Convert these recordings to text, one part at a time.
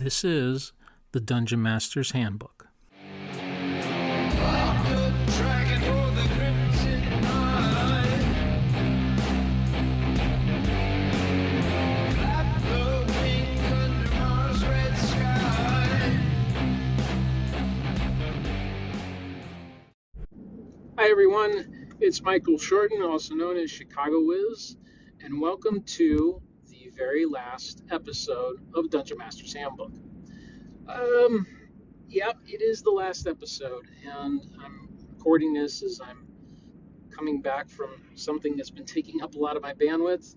This is the Dungeon Master's Handbook. Hi everyone, it's Michael Shorten, also known as Chicago Wiz, and welcome to the very last episode of Dungeon Master's Handbook. It is the last episode, and I'm recording this as I'm coming back from something that's been taking up a lot of my bandwidth.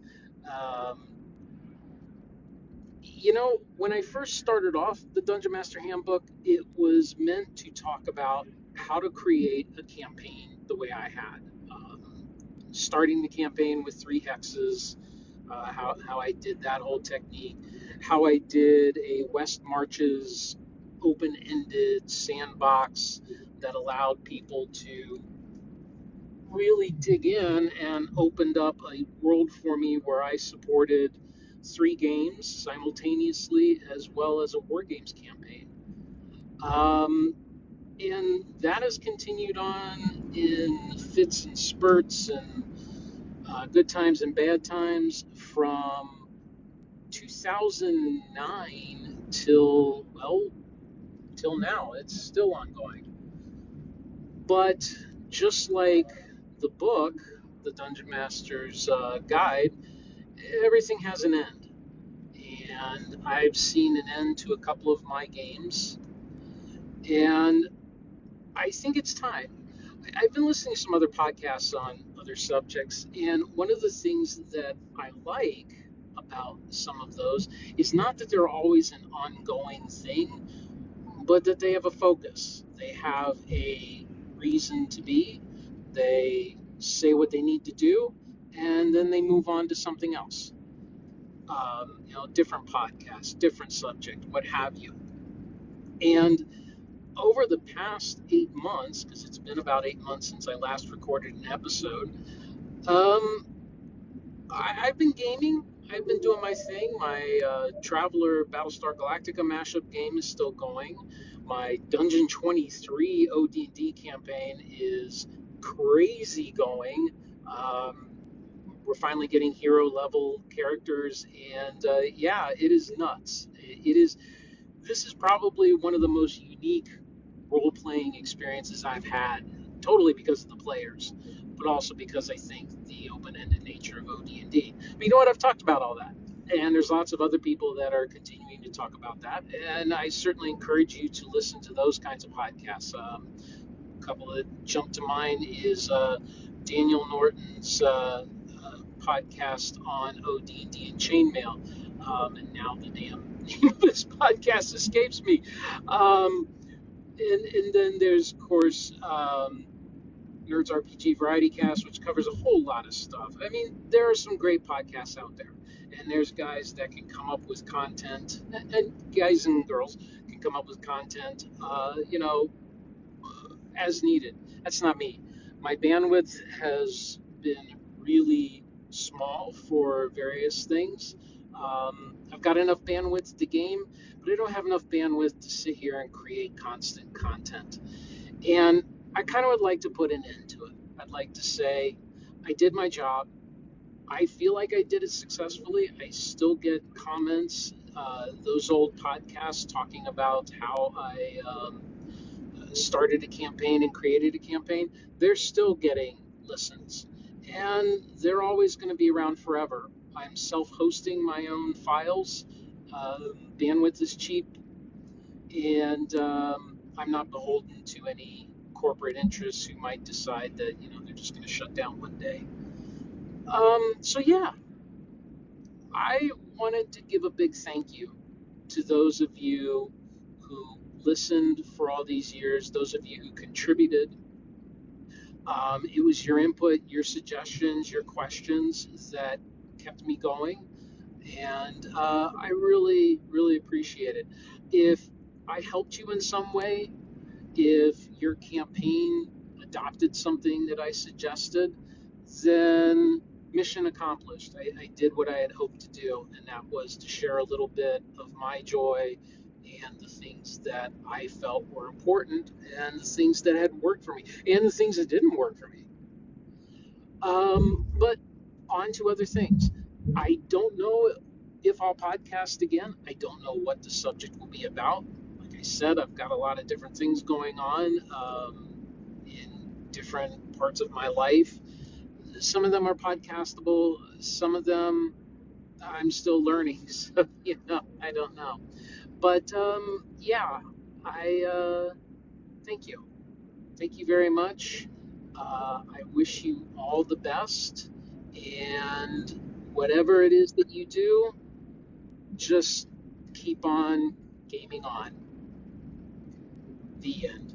When I first started off the Dungeon Master Handbook, it was meant to talk about how to create a campaign the way I had. Starting the campaign with 3 hexes, how I did that whole technique, how I did a West Marches open-ended sandbox that allowed people to really dig in and opened up a world for me where I supported 3 games simultaneously as well as a War Games campaign. And that has continued on in fits and spurts and good times and bad times from 2009 till now. It's still ongoing. But just like the book, the Dungeon Master's Guide, everything has an end. And I've seen an end to a couple of my games. And I think it's time. I've been listening to some other podcasts on other subjects, and one of the things that I like about some of those is not that they're always an ongoing thing, but that they have a focus. They have a reason to be. They say what they need to do, and then they move on to something else. Different podcast, different subject, what have you. And over the past 8 months, because it's been about 8 months since I last recorded an episode, I've been gaming. I've been doing my thing. My Traveler Battlestar Galactica mashup game is still going. My Dungeon 23 OD&D campaign is crazy going. We're finally getting hero level characters, and it is nuts. This is probably one of the most unique role-playing experiences I've had, totally because of the players, but also because I think the open-ended nature of OD&D. But you know what? I've talked about all that, and there's lots of other people that are continuing to talk about that, and I certainly encourage you to listen to those kinds of podcasts. A couple that jump to mind is Daniel Norton's podcast on OD&D and Chainmail, and now the damn name of this podcast escapes me. And then there's, of course, Nerds RPG Variety Cast, which covers a whole lot of stuff. I mean, there are some great podcasts out there, and there's guys that can come up with content, and guys and girls can come up with content, as needed. That's not me. My bandwidth has been really small for various things. I've got enough bandwidth to game, but I don't have enough bandwidth to sit here and create constant content. And I kind of would like to put an end to it. I'd like to say, I did my job. I feel like I did it successfully. I still get comments, those old podcasts talking about how I started a campaign and created a campaign. They're still getting listens. And they're always going to be around forever. I'm self-hosting my own files. Bandwidth is cheap, and I'm not beholden to any corporate interests who might decide that they're just going to shut down one day. I wanted to give a big thank you to those of you who listened for all these years, those of you who contributed. It was your input, your suggestions, your questions that kept me going, and I really, really appreciate it. If I helped you in some way, if your campaign adopted something that I suggested, then mission accomplished. I did what I had hoped to do, and that was to share a little bit of my joy and the things that I felt were important, and the things that had worked for me, and the things that didn't work for me. But on to other things. I don't know if I'll podcast again. I don't know what the subject will be about. Like I said, I've got a lot of different things going on in different parts of my life. Some of them are podcastable, some of them I'm still learning. So, I don't know. But yeah, I thank you. Thank you very much. I wish you all the best. And whatever it is that you do, just keep on gaming on. The end.